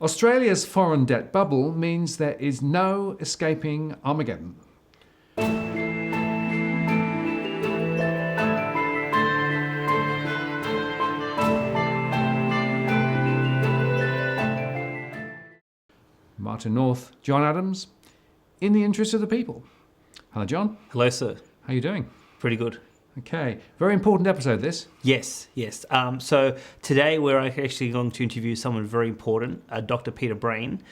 Australia's foreign debt bubble means there is no escaping Armageddon. Martin North, John Adams, in the interest of the people. Hello, John. Hello, sir. How are you doing? Pretty good. Okay, very important episode this. Yes. So today we're actually going to interview someone very important, Dr. Peter Brain,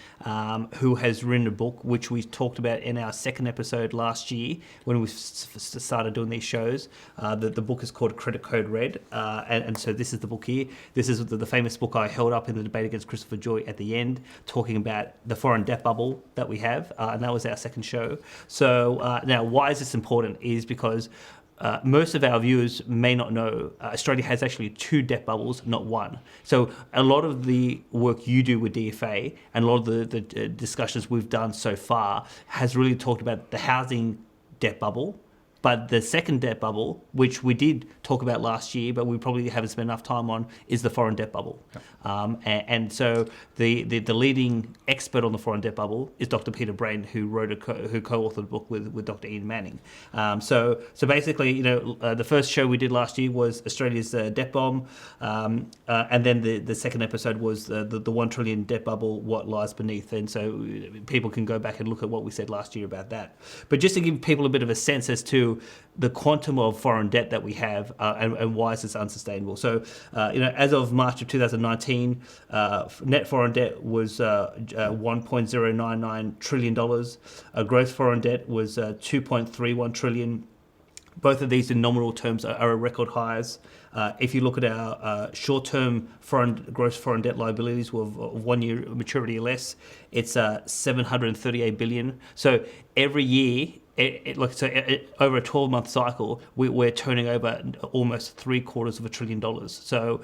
who has written a book which we talked about in our second episode last year when we started doing these shows. The book is called Credit Code Red, and so this is the book here. This is the famous book I held up in the debate against Christopher Joy at the end, talking about the foreign debt bubble that we have, and that was our second show. So now, why is this important? Is because most of our viewers may not know Australia has actually two debt bubbles, not one. So a lot of the work you do with DFA and a lot of the discussions we've done so far has really talked about the housing debt bubble. But the second debt bubble, which we did talk about last year, but we probably haven't spent enough time on, is the foreign debt bubble. Okay. And so the leading expert on the foreign debt bubble is Dr. Peter Brain, who who co-authored a book with Dr. Ian Manning. So basically, the first show we did last year was Australia's debt bomb, and then the second episode was the 1 trillion debt bubble, what lies beneath. And so people can go back and look at what we said last year about that. But just to give people a bit of a sense as to the quantum of foreign debt that we have and why is this unsustainable. So, as of March of 2019, net foreign debt was $1.099 trillion. Gross foreign debt was $2.31 trillion. Both of these in nominal terms are at record highs. If you look at our short-term gross foreign debt liabilities with 1 year maturity or less, it's $738 billion. So every year, over a 12-month cycle, we're turning over almost $750 billion. So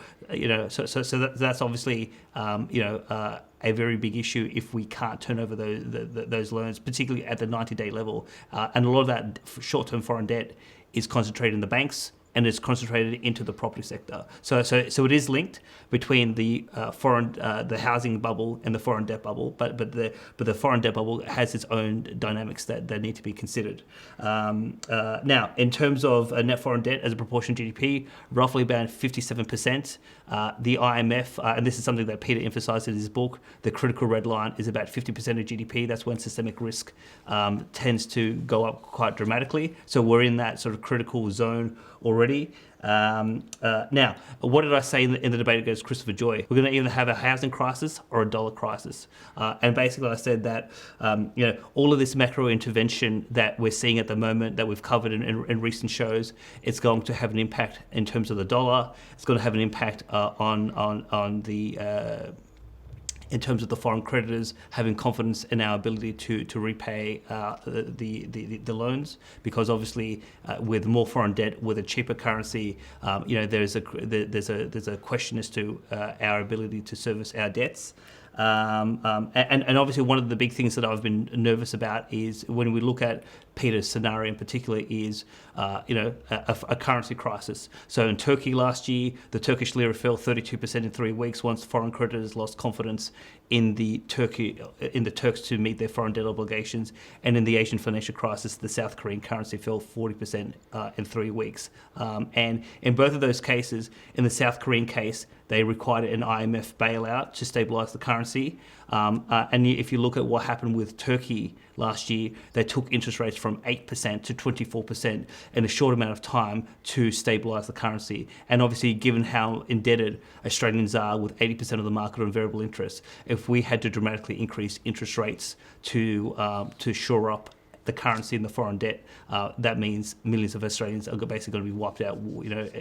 that's obviously a very big issue if we can't turn over those loans, particularly at the 90-day level. And a lot of that short-term foreign debt is concentrated in the banks, and it's concentrated into the property sector. So it is linked between the housing bubble and the foreign debt bubble, but the foreign debt bubble has its own dynamics that need to be considered. Now, in terms of net foreign debt as a proportion of GDP, roughly about 57%. The IMF, and this is something that Peter emphasised in his book, the critical red line is about 50% of GDP. That's when systemic risk tends to go up quite dramatically. So we're in that sort of critical zone already. Now, what did I say in the debate against Christopher Joy? We're going to either have a housing crisis or a dollar crisis. And basically I said that all of this macro intervention that we're seeing at the moment, that we've covered in recent shows, it's going to have an impact in terms of the dollar. It's going to have an impact on the in terms of the foreign creditors having confidence in our ability to repay the loans, because obviously with more foreign debt, with a cheaper currency, there's a question as to our ability to service our debts. And obviously one of the big things that I've been nervous about is when we look at Peter's scenario in particular is, a currency crisis. So in Turkey last year, the Turkish lira fell 32% in 3 weeks once foreign creditors lost confidence in the Turks to meet their foreign debt obligations. And in the Asian financial crisis, the South Korean currency fell 40% in 3 weeks. And in both of those cases, in the South Korean case, they required an IMF bailout to stabilize the currency. And if you look at what happened with Turkey last year, they took interest rates from 8% to 24% in a short amount of time to stabilise the currency. And obviously, given how indebted Australians are with 80% of the market on variable interest, if we had to dramatically increase interest rates to shore up the currency and the foreign debt, that means millions of Australians are basically going to be wiped out,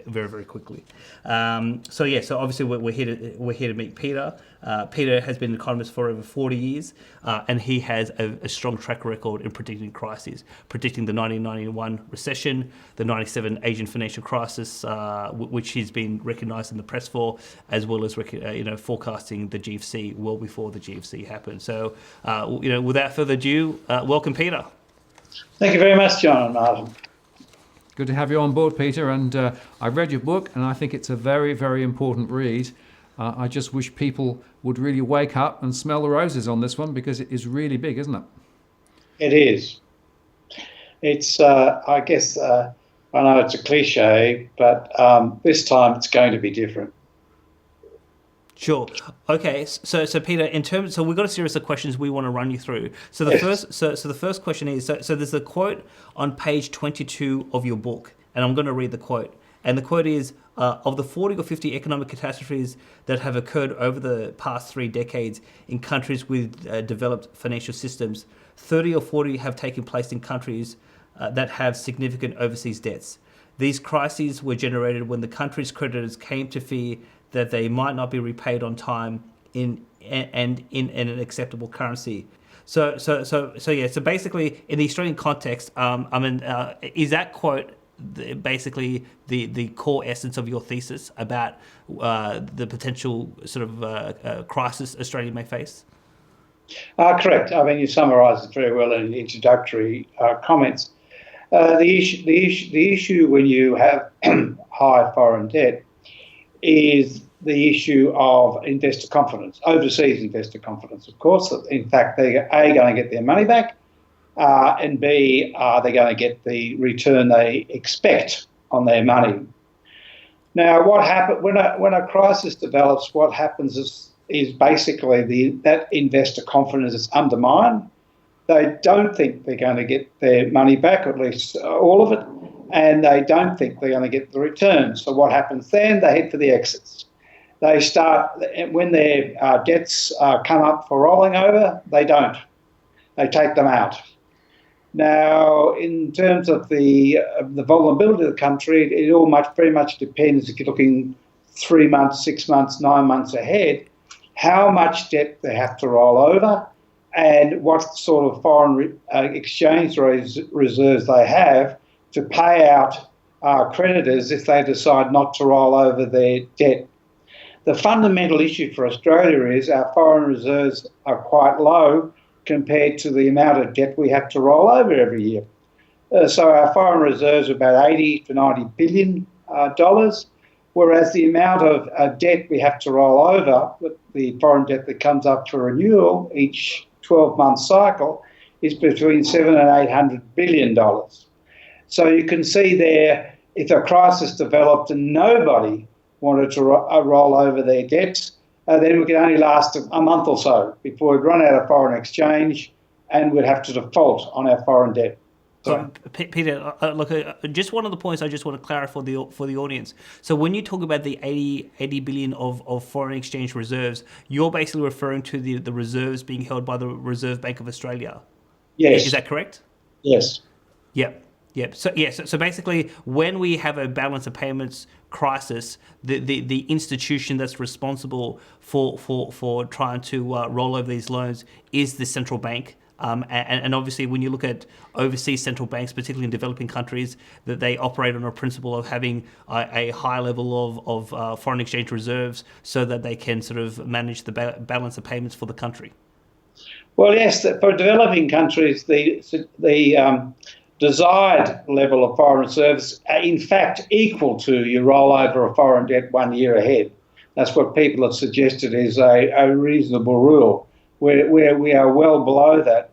very, very quickly. So obviously we're here to meet Peter. Peter has been an economist for over 40 years, and he has a strong track record in predicting crises, predicting the 1991 recession, the 97 Asian financial crisis, which he's been recognised in the press for, as well as forecasting the GFC well before the GFC happened. So, without further ado, welcome, Peter. Thank you very much, John and Martin. Good to have you on board, Peter. And I've read your book, and I think it's a very, very important read. I just wish people would really wake up and smell the roses on this one, because it is really big, isn't it? It is. It's, I guess, I know it's a cliche, but this time it's going to be different. Sure. Okay. So Peter, we've got a series of questions we want to run you through. So the first question is, so there's a quote on page 22 of your book, and I'm going to read the quote. And the quote is, of the 40 or 50 economic catastrophes that have occurred over the past 3 decades in countries with developed financial systems, 30 or 40 have taken place in countries that have significant overseas debts. These crises were generated when the country's creditors came to fear that they might not be repaid on time in an acceptable currency. So basically, in the Australian context, is that quote basically the core essence of your thesis about the potential sort of crisis Australia may face? Correct. I mean, you summarised it very well in the introductory comments. The issue when you have high foreign debt is the issue of investor confidence, overseas investor confidence, of course. In fact, they're A, going to get their money back, and B, are they going to get the return they expect on their money? Now, what happens when a crisis develops? What happens is basically that investor confidence is undermined. They don't think they're going to get their money back, or at least all of it, and they don't think they're going to get the return. So what happens then? They head for the exits. They start, when their debts come up for rolling over, they don't. They take them out. Now, in terms of the vulnerability of the country, it all very much depends, if you're looking 3 months, 6 months, 9 months ahead, how much debt they have to roll over and what sort of foreign exchange reserves they have to pay out creditors if they decide not to roll over their debt. The fundamental issue for Australia is our foreign reserves are quite low compared to the amount of debt we have to roll over every year. So our foreign reserves are about $80 to $90 billion, whereas the amount of debt we have to roll over, the foreign debt that comes up for renewal each 12-month cycle, is between $700 and $800 billion. So you can see there, if a crisis developed and nobody wanted to roll over their debts, then we could only last a month or so before we'd run out of foreign exchange and we'd have to default on our foreign debt. So, Peter, look, just one of the points I just want to clarify for the audience. So when you talk about the 80 billion of foreign exchange reserves, you're basically referring to the reserves being held by the Reserve Bank of Australia. Yes. Is that correct? Yes. Yep. So basically, when we have a balance of payments crisis, the institution that's responsible for trying to roll over these loans is the central bank. And obviously, when you look at overseas central banks, particularly in developing countries, that they operate on a principle of having a high level of foreign exchange reserves so that they can sort of manage the balance of payments for the country. Well, yes, for developing countries, the desired level of foreign reserves are in fact equal to your rollover of foreign debt 1 year ahead. That's what people have suggested is a reasonable rule. Where we are well below that.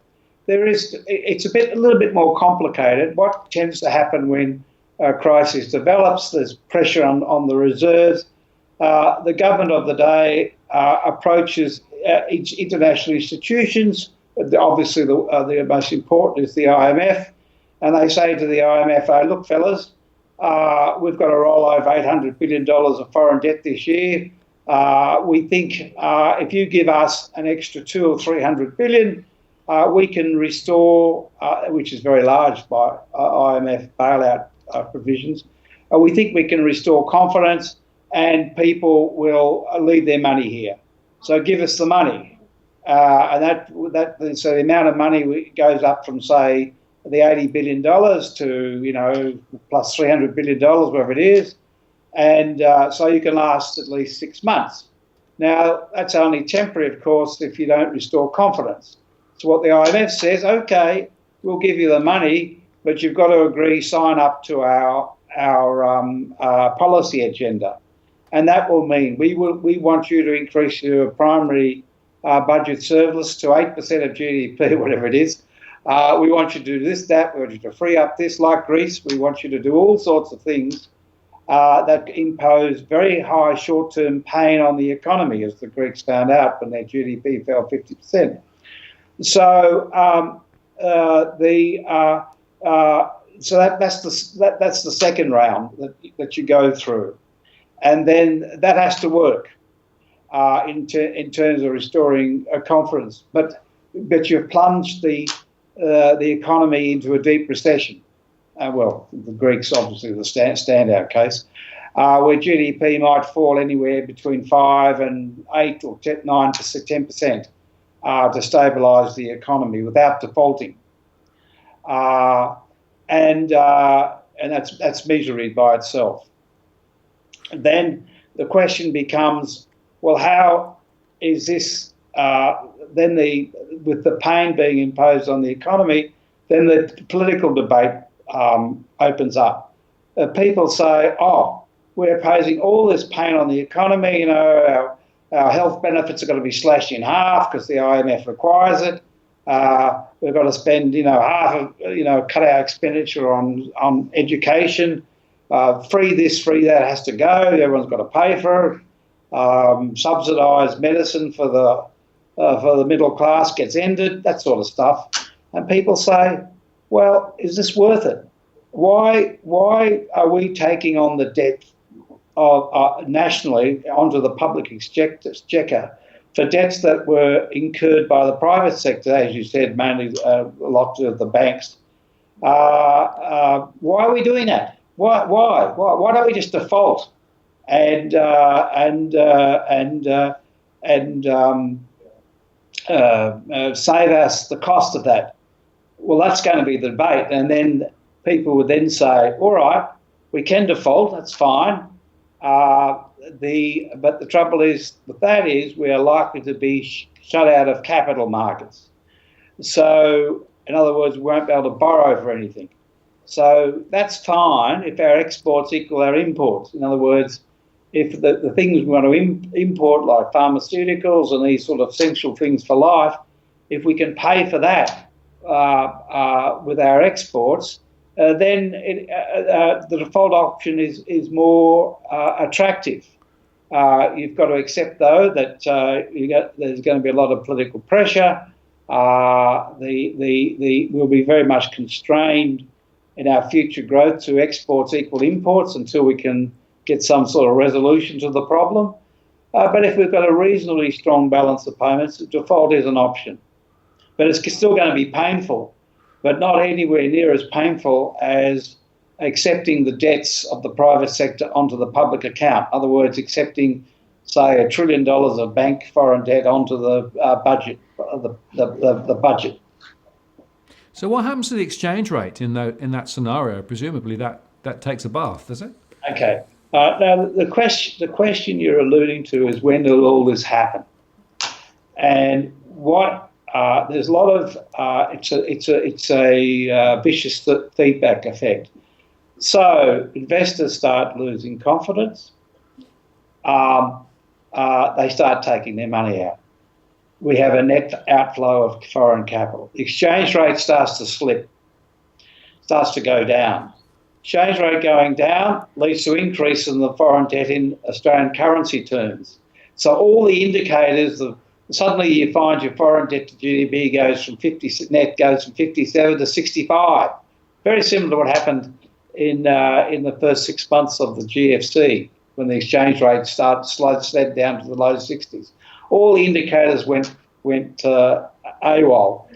It's a little bit more complicated. What tends to happen when a crisis develops, there's pressure on the reserves. The government of the day approaches international institutions. Obviously, the most important is the IMF. And they say to the IMF, oh, look, fellas, we've got to roll over $800 billion of foreign debt this year. We think if you give us an extra 200 or 300 billion, we can restore, which is very large by IMF bailout provisions. We think we can restore confidence and people will leave their money here. So give us the money. So the amount of money goes up from, say, the $80 billion to, plus $300 billion, whatever it is. And so you can last at least 6 months. Now, that's only temporary, of course, if you don't restore confidence. So what the IMF says, OK, we'll give you the money, but you've got to sign up to our policy agenda. and that will mean we want you to increase your primary budget surplus to 8% of GDP, whatever it is. We want you to do this, that. We want you to free up this, like Greece. We want you to do all sorts of things that impose very high short-term pain on the economy, as the Greeks found out when their GDP fell 50%. So that's the second round that you go through, and then that has to work in terms of restoring confidence. But you've plunged the economy into a deep recession. Well, the Greeks obviously the standout case, where GDP might fall anywhere between 5 and 8 or 9 to 10% to stabilise the economy without defaulting, and that's misery by itself. And then the question becomes, well, how is this? Then with the pain being imposed on the economy, then the political debate opens up. People say, "Oh, we're imposing all this pain on the economy. You know, our health benefits are going to be slashed in half because the IMF requires it. We've got to spend, half of, cut our expenditure on education. Free this, free that has to go. Everyone's got to pay for it. Subsidised medicine for the middle class gets ended, that sort of stuff." And people say, well, is this worth it? Why are we taking on the debt nationally onto the public exchequer for debts that were incurred by the private sector, as you said, mainly a lot of the banks? Why are we doing that? Why don't we just default and save us the cost of that? Well, that's going to be the debate, and then people would then say, all right, we can default, that's fine. But the trouble is with that is we are likely to be shut out of capital markets. So, in other words, we won't be able to borrow for anything. So that's fine if our exports equal our imports. In other words, if the things we want to import, like pharmaceuticals and these sort of essential things for life, if we can pay for that with our exports, then the default option is more attractive. You've got to accept, though, that there's going to be a lot of political pressure. We'll be very much constrained in our future growth to exports equal imports until we can get some sort of resolution to the problem. But if we've got a reasonably strong balance of payments, default is an option. But it's still going to be painful, but not anywhere near as painful as accepting the debts of the private sector onto the public account. In other words, accepting, say, $1 trillion of bank foreign debt onto the budget, the budget. So what happens to the exchange rate in that scenario? Presumably that takes a bath, does it? Okay. Now the question you're alluding to is, when will all this happen? And what there's a lot of it's a vicious feedback effect. So investors start losing confidence. They start taking their money out. We have a net outflow of foreign capital. The exchange rate starts to slip, starts to go down. Exchange rate going down leads to increase in the foreign debt in Australian currency terms. So all the indicators of suddenly you find your foreign debt to GDP goes from 57 to 65. Very similar to what happened in the first 6 months of the GFC, when the exchange rate slid down to the low 60s. All the indicators went AWOL,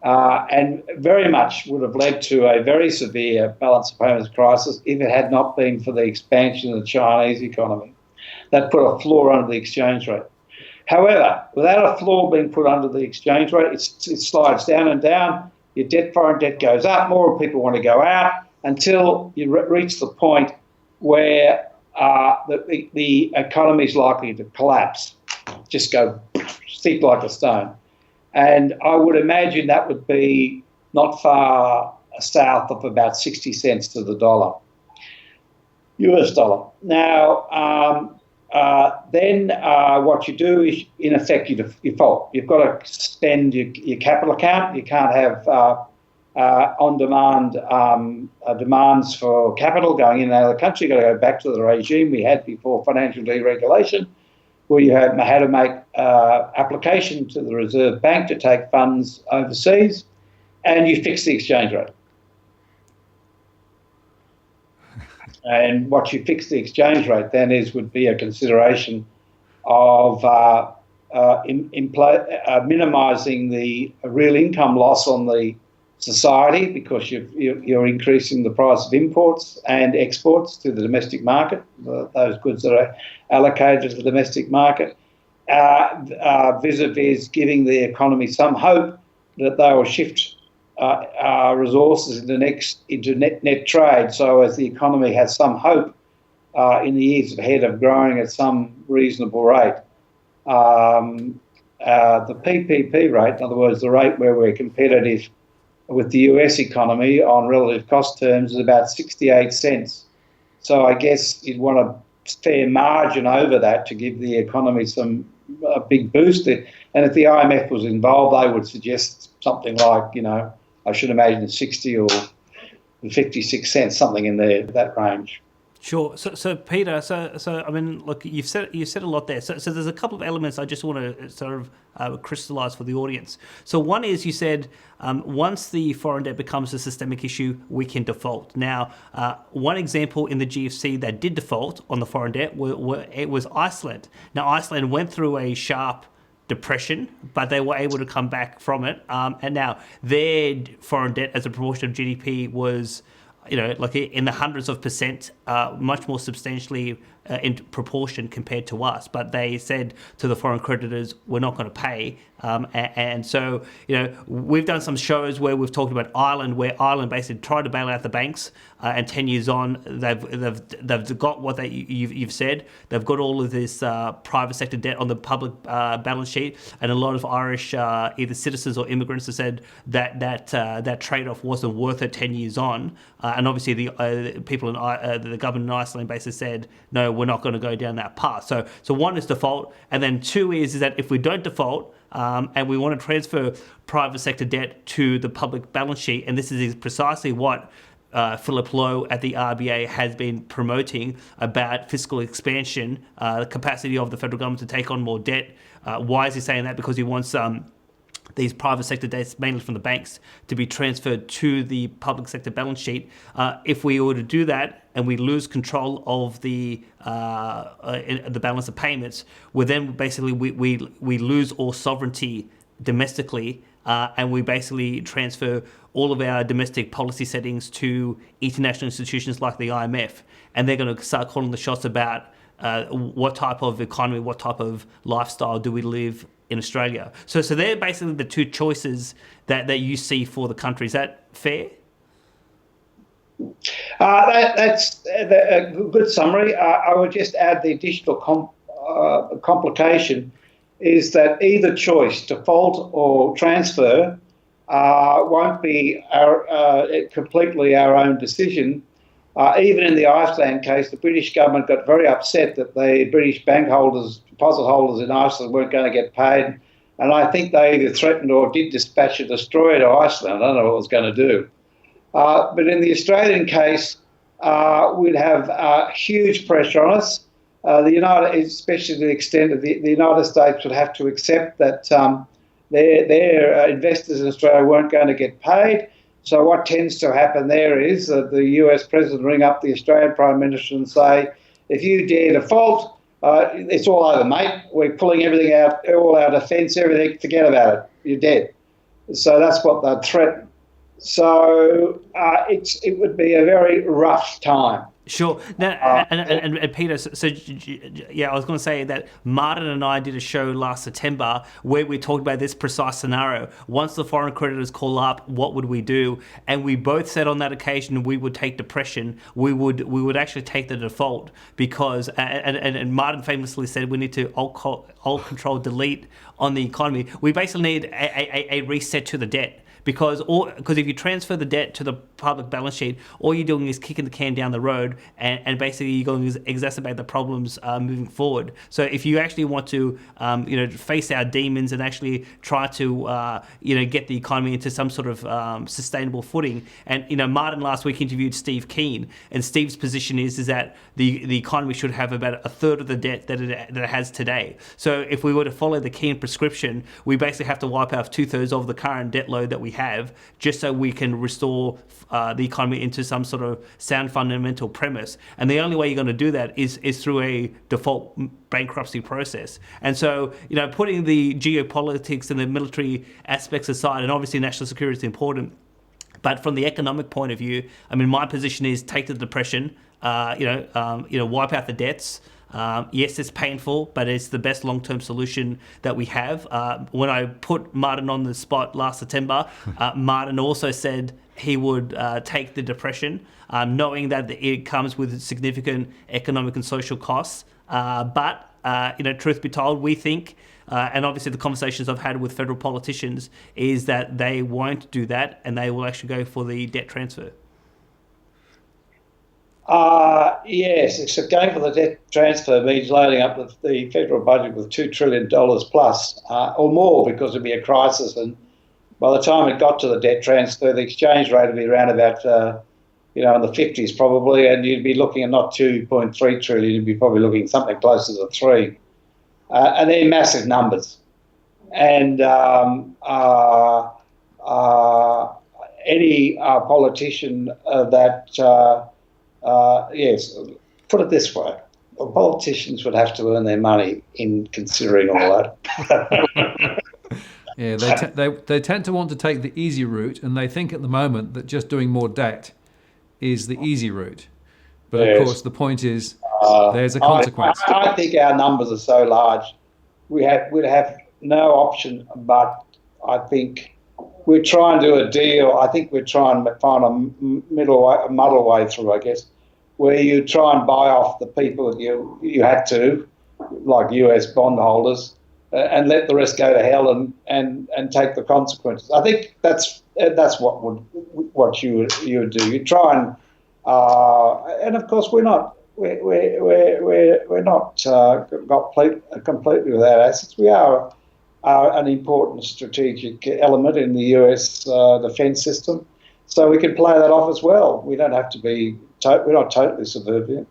and very much would have led to a very severe balance of payments crisis if it had not been for the expansion of the Chinese economy. That put a floor under the exchange rate. However, without a floor being put under the exchange rate, it slides down and down. Your foreign debt goes up, more people want to go out, until you reach the point where the economy is likely to collapse, just go steep like a stone. And I would imagine that would be not far south of about 60 cents to the dollar, US dollar. Now, then what you do is, in effect, you default. You've got to spend your capital account. You can't have on-demand demands for capital going in and out of the country. You've got to go back to the regime we had before financial deregulation, where you had to make application to the Reserve Bank to take funds overseas, and you fix the exchange rate. And what you fix the exchange rate then would be a consideration of minimising the real income loss on the society, because you're increasing the price of imports and exports to the domestic market, those goods that are allocated to the domestic market, vis-a-vis giving the economy some hope that they will shift resources into net trade, so as the economy has some hope in the years ahead of growing at some reasonable rate. The PPP rate, in other words, the rate where we're competitive with the US economy on relative cost terms, is about 68 cents. So I guess you'd want a fair margin over that to give the economy a big boost. And if the IMF was involved, they would suggest something like, I should imagine 60 or 56 cents, something in that range. Sure. So Peter, so I mean, look, you've said a lot there. So there's a couple of elements I just want to sort of crystallise for the audience. So one is, you said once the foreign debt becomes a systemic issue, we can default. Now, one example in the GFC that did default on the foreign debt it was Iceland. Now, Iceland went through a sharp depression, but they were able to come back from it. And now their foreign debt as a proportion of GDP was, like in the hundreds of percent, much more substantially in proportion compared to us. But they said to the foreign creditors, we're not going to pay. And so, we've done some shows where we've talked about Ireland, where Ireland basically tried to bail out the banks, and 10 years on, they've got what you've said. They've got all of this private sector debt on the public balance sheet, and a lot of Irish either citizens or immigrants have said that trade-off wasn't worth it 10 years on. And obviously, the people in the government in Iceland basically said, no, we're not going to go down that path. So one is default, and then two is that if we don't default, and we want to transfer private sector debt to the public balance sheet, and this is precisely what Philip Lowe at the RBA has been promoting about fiscal expansion, the capacity of the federal government to take on more debt. Why is he saying that? Because he wants these private sector debts, mainly from the banks, to be transferred to the public sector balance sheet. If we were to do that and we lose control of the balance of payments, well, then basically we lose all sovereignty domestically, and we basically transfer all of our domestic policy settings to international institutions like the IMF, and they're going to start calling the shots about what type of economy, what type of lifestyle do we live in Australia. So they're basically the two choices that you see for the country. Is that fair? That's a good summary. I would just add the additional complication is that either choice, default or transfer, won't be completely our own decision. Even in the Iceland case, the British government got very upset that the British bank holders, deposit holders in Iceland weren't going to get paid. And I think they either threatened or did dispatch a destroyer to Iceland. I don't know what it was going to do. But in the Australian case, we'd have huge pressure on us. Especially to the extent that the United States would have to accept that their investors in Australia weren't going to get paid. So what tends to happen there is that the US president ring up the Australian Prime Minister and say, if you dare default, it's all over, mate. We're pulling everything out, all our defence, everything, forget about it. You're dead. So that's what they'd threaten. So it would be a very rough time. Sure. Now, and Peter, I was going to say that Martin and I did a show last September where we talked about this precise scenario. Once the foreign creditors call up, what would we do? And we both said on that occasion we would take depression. We would actually take the default because, and Martin famously said we need to alt control delete on the economy. We basically need a reset to the debt. Because if you transfer the debt to the public balance sheet, all you're doing is kicking the can down the road, and basically you're going to exacerbate the problems moving forward. So if you actually want to, face our demons and actually try to, get the economy into some sort of sustainable footing, and Martin last week interviewed Steve Keen, and Steve's position is that the economy should have about a third of the debt that it has today. So if we were to follow the Keen prescription, we basically have to wipe out 2/3 of the current debt load that we have, just so we can restore the economy into some sort of sound fundamental premise. And the only way you're going to do that is through a default bankruptcy process. And so, putting the geopolitics and the military aspects aside, and obviously national security is important, but from the economic point of view, my position is take the depression, wipe out the debts. Yes, it's painful, but it's the best long-term solution that we have. When I put Martin on the spot last September, Martin also said he would take the depression, knowing that it comes with significant economic and social costs. But truth be told, we think, and obviously the conversations I've had with federal politicians, is that they won't do that, and they will actually go for the debt transfer. Yes, except going for the debt transfer means loading up the federal budget with $2 trillion plus or more, because it'd be a crisis. And by the time it got to the debt transfer, the exchange rate would be around about, in the 50s probably, and you'd be looking at not 2.3 trillion, you'd be probably looking something closer to 3. And they're massive numbers. And any politician yes, put it this way, politicians would have to earn their money in considering all that. Yeah, they tend to want to take the easy route, and they think at the moment that just doing more debt is the easy route. But yes, of course, the point is there's a consequence. I think our numbers are so large, we'd have no option, but I think we're trying to do a deal. I think we're trying to find a muddle way through, I guess, where you try and buy off the people that you had to, like US bondholders, and let the rest go to hell and take the consequences. I think that's what you would do. You try and of course we're not completely without assets. We are an important strategic element in the US defence system, so we can play that off as well. We don't have to be. We're not totally subservient,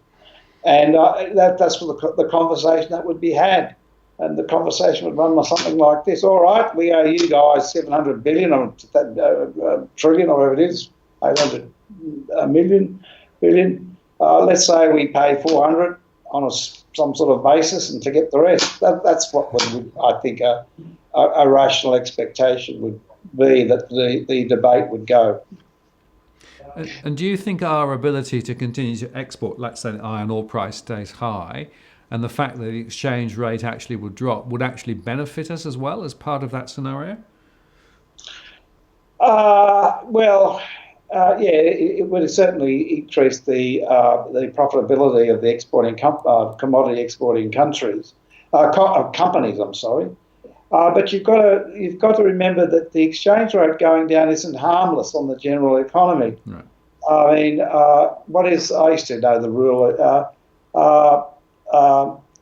and that's the conversation that would be had. And the conversation would run something like this: all right, we owe you guys 700 billion or trillion or whatever it is, 800 billion. Let's say we pay 400 on some sort of basis and forget the rest. That's what I think a rational expectation would be, that the debate would go. And do you think our ability to continue to export, let's say the iron ore price stays high, and the fact that the exchange rate actually would drop, would actually benefit us as well as part of that scenario? It would certainly increase the profitability of the commodity exporting companies. I'm sorry, but you've got to remember that the exchange rate going down isn't harmless on the general economy. Right. I mean, I used to know the rule.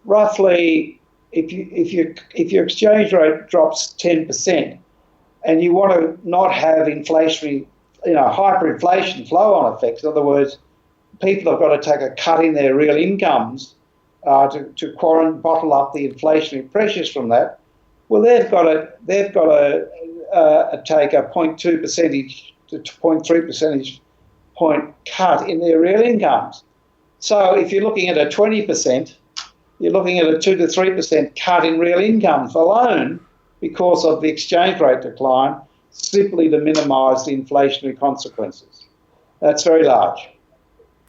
Roughly, if your exchange rate drops 10%, and you want to not have inflationary, hyperinflation flow-on effects. In other words, people have got to take a cut in their real incomes to bottle up the inflationary pressures from that. Well, they've got to take a 0.2 percentage to 0.3 percentage point cut in their real incomes. So if you're looking at a 20%, you're looking at a 2 to 3% cut in real incomes alone because of the exchange rate decline, simply to minimise the inflationary consequences. That's very large.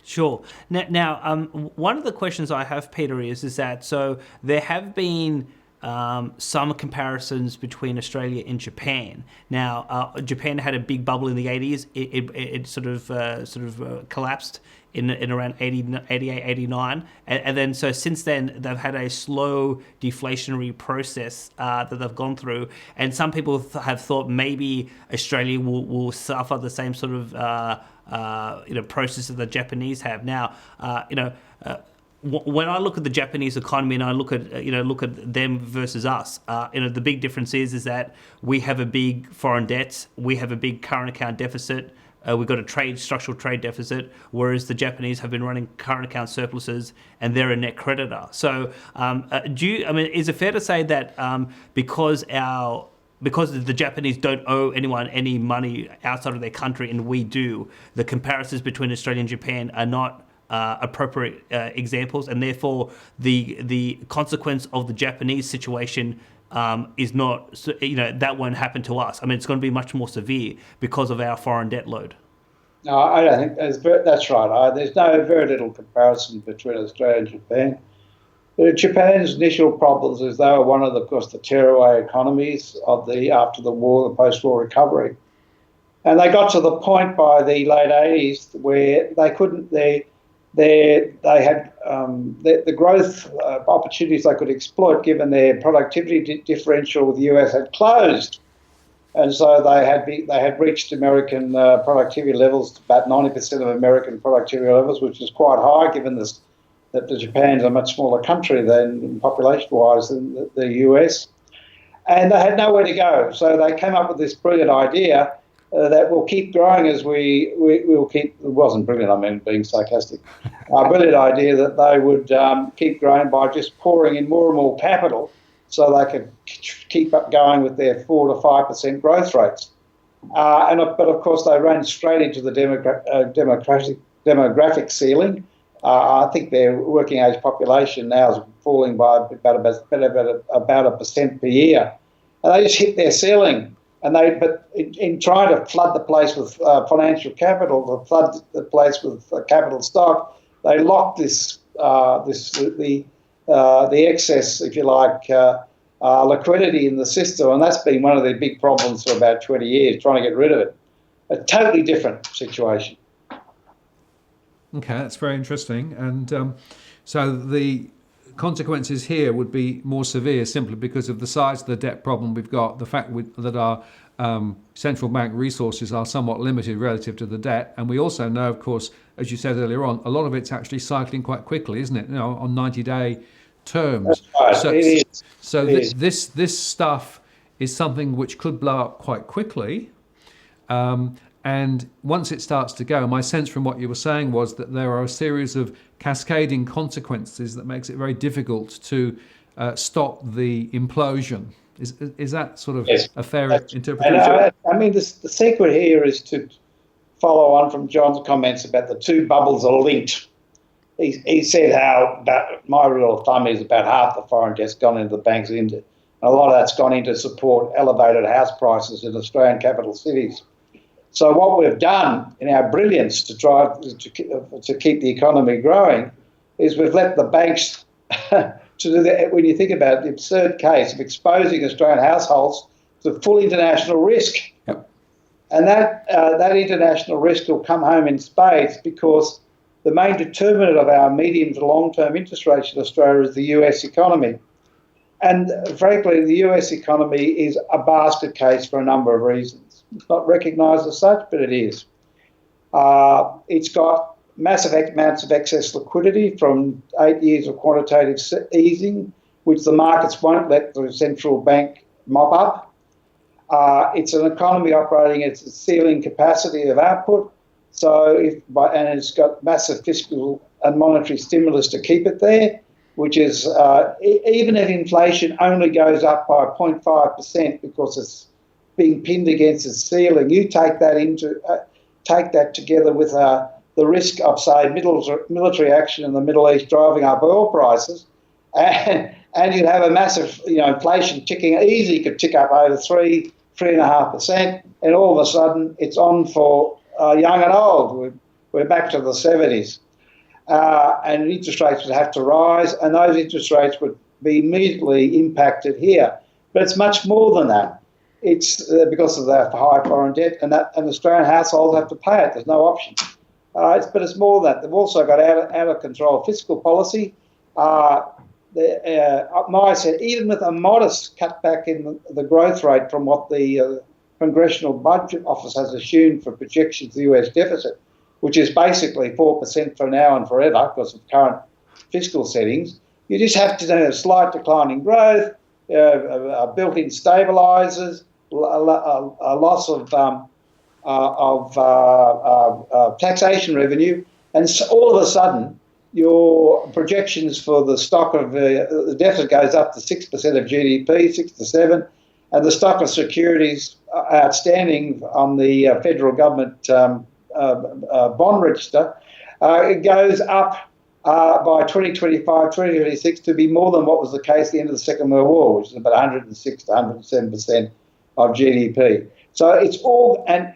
Sure. Now, one of the questions I have, Peter, is that so there have been some comparisons between Australia and Japan. Now, Japan had a big bubble in the 80s. It sort of collapsed in around 88, 89. And then, so since then, they've had a slow deflationary process that they've gone through. And some people have thought maybe Australia will suffer the same sort of process that the Japanese have. Now, when I look at the Japanese economy and I look at them versus us, the big difference is that we have a big foreign debt, we have a big current account deficit, we've got a structural trade deficit, whereas the Japanese have been running current account surpluses and they're a net creditor. So, is it fair to say that because the Japanese don't owe anyone any money outside of their country and we do, the comparisons between Australia and Japan are not appropriate examples, and therefore the consequence of the Japanese situation is not, that won't happen to us. I mean, it's going to be much more severe because of our foreign debt load. No, I don't think that's right. There's very little comparison between Australia and Japan. Japan's initial problems is they were one of the tearaway economies of after the war, the post-war recovery, and they got to the point by the late 80s where they couldn't. They had the growth opportunities they could exploit, given their productivity differential with the US had closed, and so they had reached American productivity levels, about 90% of American productivity levels, which is quite high, given that Japan's a much smaller country than population-wise than the US, and they had nowhere to go. So they came up with this brilliant idea. That will keep growing as we'll keep. It wasn't brilliant. I mean, being sarcastic. A brilliant idea that they would keep growing by just pouring in more and more capital, so they could keep up going with their 4 to 5% growth rates. But of course, they ran straight into the demographic ceiling. I think their working age population now is falling by about 1% per year, and they just hit their ceiling. But in trying to flood the place with financial capital, to flood the place with capital stock, they locked the excess, if you like, liquidity in the system, and that's been one of their big problems for about 20 years, trying to get rid of it. A totally different situation. Okay, that's very interesting. And so the consequences here would be more severe simply because of the size of the debt problem we've got, the fact that our central bank resources are somewhat limited relative to the debt. And we also know, of course, as you said earlier on, a lot of it's actually cycling quite quickly, isn't it? On 90-day terms. That's right. So this stuff is something which could blow up quite quickly. And once it starts to go, my sense from what you were saying was that there are a series of cascading consequences that makes it very difficult to stop the implosion. Is that sort of a fair interpretation? I mean, the secret here is to follow on from John's comments about the two bubbles are linked. He said how my rule of thumb is about half the foreign debt's gone into the banks, and a lot of that's gone into support elevated house prices in Australian capital cities. So what we've done in our brilliance to try to keep the economy growing is we've let the banks to do that. When you think about it, the absurd case of exposing Australian households to full international risk. Yep. And that international risk will come home in spades, because the main determinant of our medium to long-term interest rates in Australia is the US economy. And frankly, the US economy is a basket case for a number of reasons. It's not recognised as such, but it is. It's got massive amounts of excess liquidity from 8 years of quantitative easing, which the markets won't let the central bank mop up. It's an economy operating at its ceiling capacity of output, and it's got massive fiscal and monetary stimulus to keep it there, which is even if inflation only goes up by 0.5% because it's being pinned against its ceiling, you take that together with the risk of, say, military action in the Middle East driving up oil prices, and you'd have a massive, inflation could tick up over 3.5%, and all of a sudden it's on for young and old. We're back to the 70s. And interest rates would have to rise, and those interest rates would be immediately impacted here. But it's much more than that. It's because of that high foreign debt, and Australian households have to pay it. There's no option. But it's more than that. They've also got out of control fiscal policy. Said even with a modest cutback in the growth rate from what the Congressional Budget Office has assumed for projections of the US deficit, which is basically 4% for now and forever because of current fiscal settings, you just have to do a slight decline in growth, built-in stabilisers, a loss of taxation revenue, and so all of a sudden your projections for the stock of the deficit goes up to 6% of GDP, 6 to 7, and the stock of securities outstanding on the federal government bond register it goes up by 2025, 2026 to be more than what was the case at the end of the Second World War, which is about 106 to 107% of GDP. So it's all, and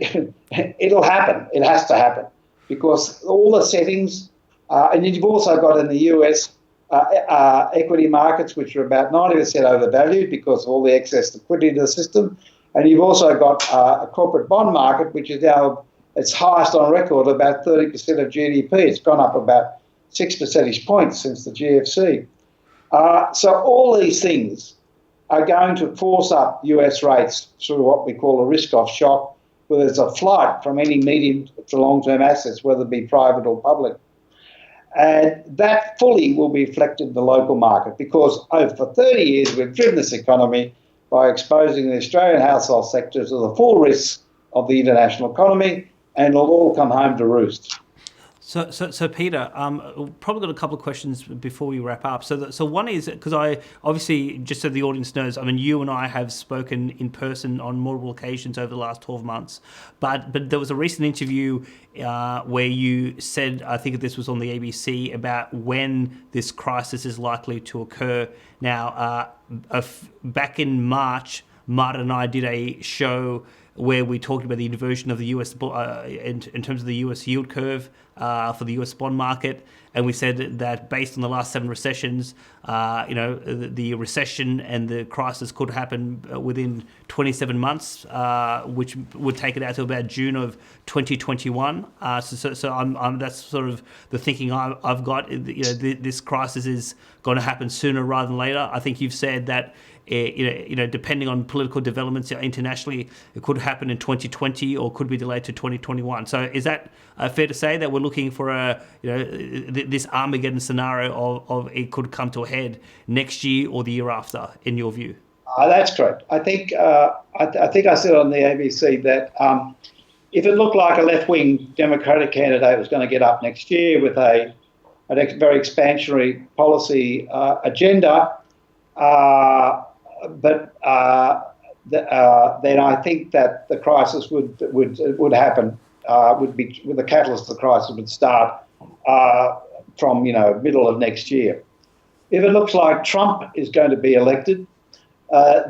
it'll happen. It has to happen because all the settings, and you've also got in the US equity markets, which are about 90% overvalued because of all the excess liquidity in the system. And you've also got a corporate bond market, which is now its highest on record, about 30% of GDP. It's gone up about 6 percentage points since the GFC. So all these things are going to force up US rates through what we call a risk-off shock, where there's a flight from any medium to long-term assets, whether it be private or public. And that fully will be reflected in the local market because for 30 years we've driven this economy by exposing the Australian household sector to the full risks of the international economy, and it'll all come home to roost. So Peter, probably got a couple of questions before we wrap up. So one is, because I obviously, just so the audience knows, I mean, you and I have spoken in person on multiple occasions over the last 12 months, but there was a recent interview where you said, I think this was on the ABC, about when this crisis is likely to occur. Now, back in March, Martin and I did a show where we talked about the inversion of the US in terms of the US yield curve for the US bond market, and we said that based on the last 7 recessions, the recession and the crisis could happen within 27 months, which would take it out to about June of 2021. So I'm that's sort of the thinking I've got. This crisis is going to happen sooner rather than later. I think you've said that. Depending on political developments internationally, it could happen in 2020 or could be delayed to 2021. So, is that fair to say that we're looking for this Armageddon scenario of it could come to a head next year or the year after, in your view? That's correct. I think I said on the ABC that if it looked like a left-wing Democratic candidate was going to get up next year with a very expansionary policy agenda. But then I think that the crisis would happen. The catalyst of the crisis would start from middle of next year. If it looks like Trump is going to be elected,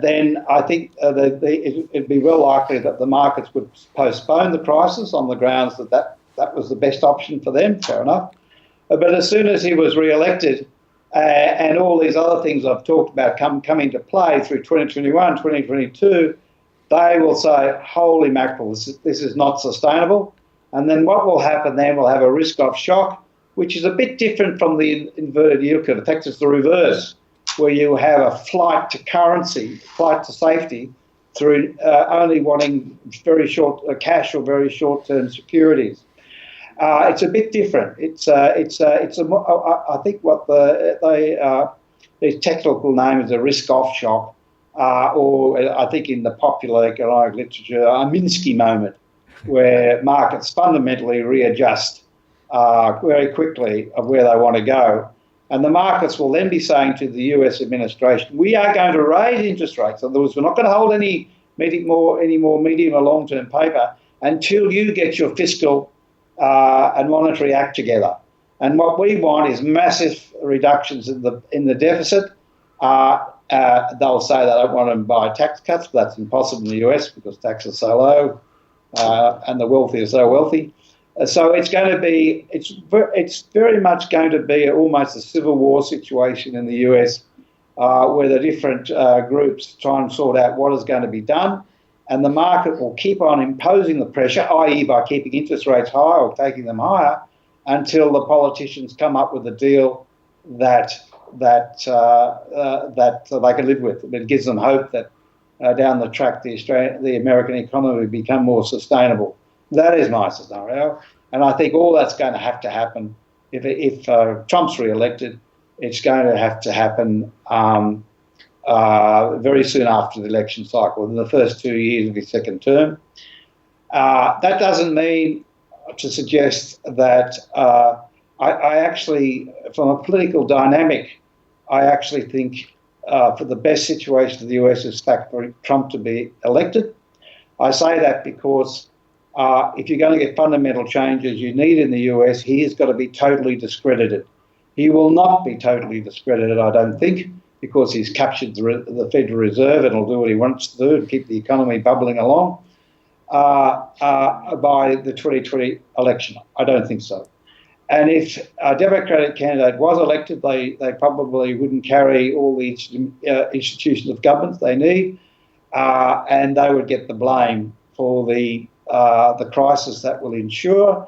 then I think it'd be well likely that the markets would postpone the crisis on the grounds that was the best option for them. Fair enough. But as soon as he was re-elected. And all these other things I've talked about come into play through 2021, 2022, they will say, holy mackerel, this is not sustainable. And then what will happen then, we'll have a risk-off shock, which is a bit different from the inverted yield curve. In fact, it's the reverse, where you have a flight to currency, flight to safety, through only wanting very short cash or very short-term securities. It's a bit different. I think what the technical name is a risk-off shock, or I think in the popular economic literature, a Minsky moment, where markets fundamentally readjust very quickly of where they want to go. And the markets will then be saying to the US administration, we are going to raise interest rates. In other words, we're not going to hold any more medium or long-term paper until you get your fiscal and monetary act together. And what we want is massive reductions in the deficit. They'll say they don't want to buy tax cuts, but that's impossible in the US because taxes are so low and the wealthy are so wealthy. So it's very much going to be almost a civil war situation in the US where the different groups try and sort out what is going to be done, and the market will keep on imposing the pressure, i.e. by keeping interest rates high or taking them higher, until the politicians come up with a deal that they can live with. It gives them hope that down the track the American economy will become more sustainable. That is my scenario, and I think all that's going to happen if Trump's re-elected. It's going to have to happen very soon after the election cycle, in the first 2 years of his second term. That doesn't mean to suggest that I actually, from a political dynamic, I actually think for the best situation of the US is for Trump to be elected. I say that because if you're going to get fundamental changes you need in the US, he has got to be totally discredited. He will not be totally discredited, I don't think, because he's captured the Federal Reserve and will do what he wants to do to keep the economy bubbling along by the 2020 election. I don't think so. And if a Democratic candidate was elected, they probably wouldn't carry all the institutions of government they need, and they would get the blame for the crisis that will ensure.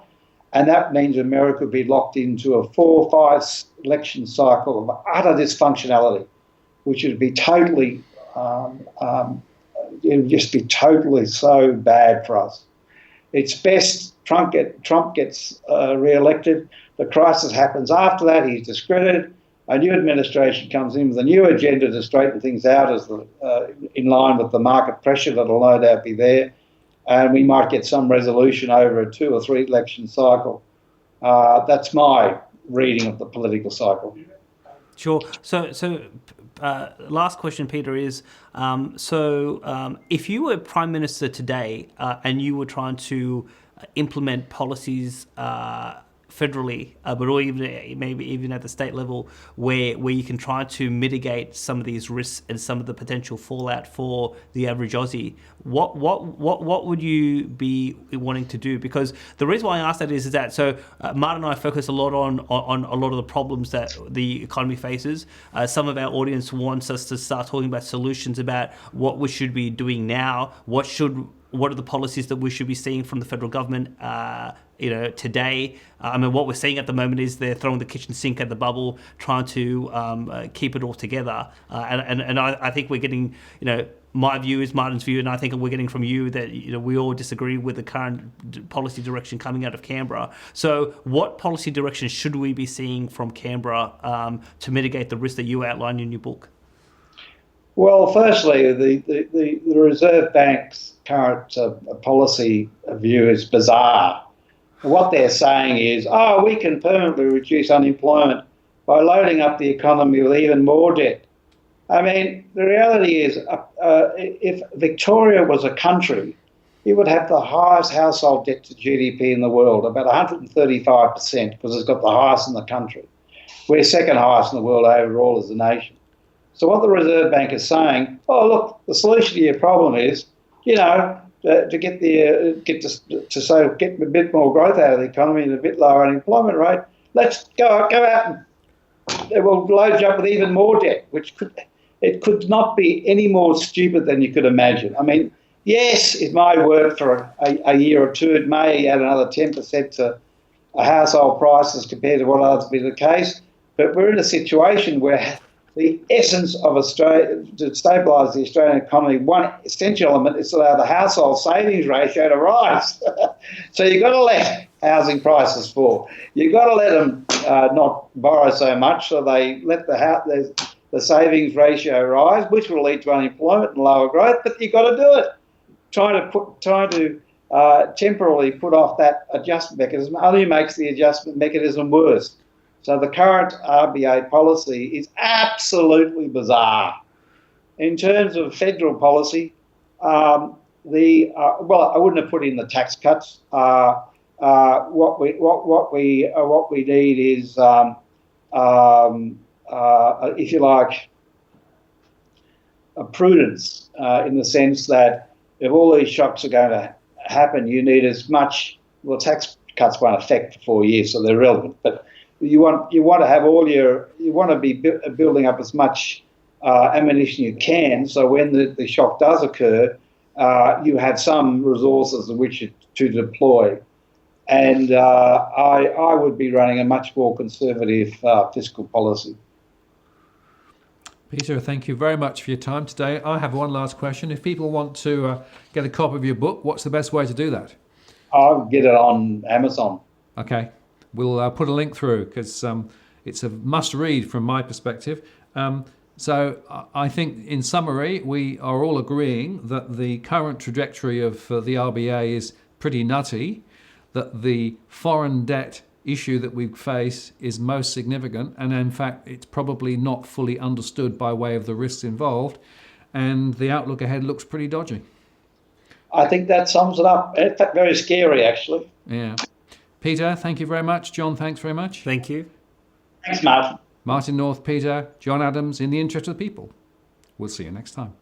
And that means America would be locked into a 4 or 5 election cycle of utter dysfunctionality, which would be totally, it would just be totally so bad for us. It's best Trump gets re-elected. The crisis happens after that. He's discredited. A new administration comes in with a new agenda to straighten things out as in line with the market pressure that will no doubt be there. And we might get some resolution over a 2 or 3 election cycle. That's my reading of the political cycle. Sure. So last question, Peter, is if you were Prime Minister today and you were trying to implement policies federally, but or even maybe even at the state level, where you can try to mitigate some of these risks and some of the potential fallout for the average Aussie, what would you be wanting to do? Because the reason why I ask that is that Martin and I focus a lot on a lot of the problems that the economy faces. Some of our audience wants us to start talking about solutions, about what we should be doing now, what are the policies that we should be seeing from the federal government today. I mean, what we're seeing at the moment is they're throwing the kitchen sink at the bubble, trying to keep it all together. And I think we're getting, my view is Martin's view, and I think we're getting from you that we all disagree with the current policy direction coming out of Canberra. So what policy direction should we be seeing from Canberra to mitigate the risk that you outline in your book? Well, firstly, the Reserve Bank's current policy view is bizarre. What they're saying is, we can permanently reduce unemployment by loading up the economy with even more debt. I mean, the reality is, if Victoria was a country, it would have the highest household debt to GDP in the world, about 135%, because it's got the highest in the country. We're second highest in the world overall as a nation. So what the Reserve Bank is saying, look, the solution to your problem is, to get a bit more growth out of the economy and a bit lower unemployment rate, let's go out and it will load you up with even more debt, it could not be any more stupid than you could imagine. I mean, yes, it might work for a year or two. It may add another 10% to household prices compared to what others be the case, but we're in a situation where the essence of Australia, to stabilise the Australian economy, one essential element is to allow the household savings ratio to rise. So you've got to let housing prices fall. You've got to let them not borrow so much, so they let the savings ratio rise, which will lead to unemployment and lower growth. But you've got to do it. Trying to temporarily put off that adjustment mechanism only makes the adjustment mechanism worse. So the current RBA policy is absolutely bizarre. In terms of federal policy, I wouldn't have put in the tax cuts. What we need is, if you like, a prudence in the sense that if all these shocks are going to happen, you need as much. Well, tax cuts won't affect for 4 years, so they're relevant, but you want to have you want to be building up as much ammunition you can, so when the shock does occur, you have some resources in which to deploy. And I would be running a much more conservative fiscal policy. Peter, thank you very much for your time today. I have one last question. If people want to get a copy of your book, what's the best way to do that? I'll get it on Amazon. Okay. We'll put a link through because it's a must read from my perspective. So I think in summary, we are all agreeing that the current trajectory of the RBA is pretty nutty, that the foreign debt issue that we face is most significant, and in fact it's probably not fully understood by way of the risks involved, and the outlook ahead looks pretty dodgy. I think that sums it up. It's very scary, actually. Yeah. Peter, thank you very much. John, thanks very much. Thank you. Thanks, Martin. Martin North, Peter, John Adams, in the interest of the people. We'll see you next time.